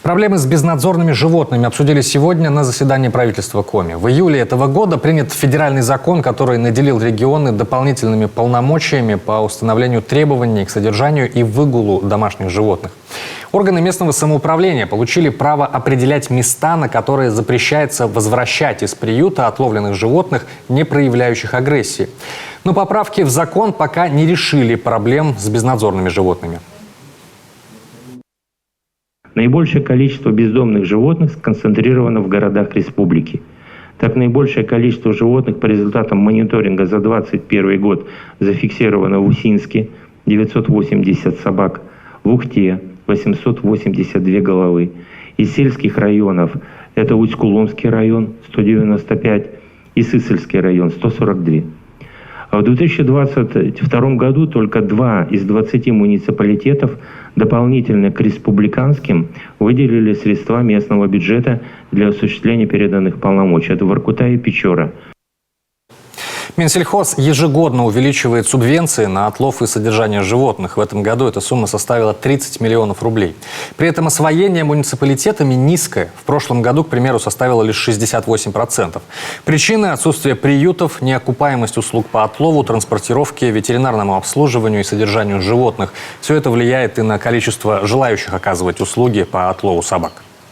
Проблемы с безнадзорными животными обсудили сегодня на заседании правительства Коми. В июле этого года принят федеральный закон, который наделил регионы дополнительными полномочиями по установлению требований к содержанию и выгулу домашних животных. Органы местного самоуправления получили право определять места, на которые запрещается возвращать из приюта отловленных животных, не проявляющих агрессии. Но поправки в закон пока не решили проблем с безнадзорными животными. Наибольшее количество бездомных животных сконцентрировано в городах республики. Так, наибольшее количество животных по результатам мониторинга за 2021 год зафиксировано в Усинске – 980 собак, в Ухте – 882 головы. Из сельских районов – это Усть-Куломский район – 195 и Сысольский район – 142. А в 2022 году только 2 из 20 муниципалитетов дополнительно к республиканским выделили средства местного бюджета для осуществления переданных полномочий. Это Воркута и Печора. Минсельхоз ежегодно увеличивает субвенции на отлов и содержание животных. В этом году эта сумма составила 30 миллионов рублей. При этом освоение муниципалитетами низкое. В прошлом году, к примеру, составило лишь 68%. Причины – отсутствие приютов, неокупаемость услуг по отлову, транспортировке, ветеринарному обслуживанию и содержанию животных. Все это влияет и на количество желающих оказывать услуги по отлову собак.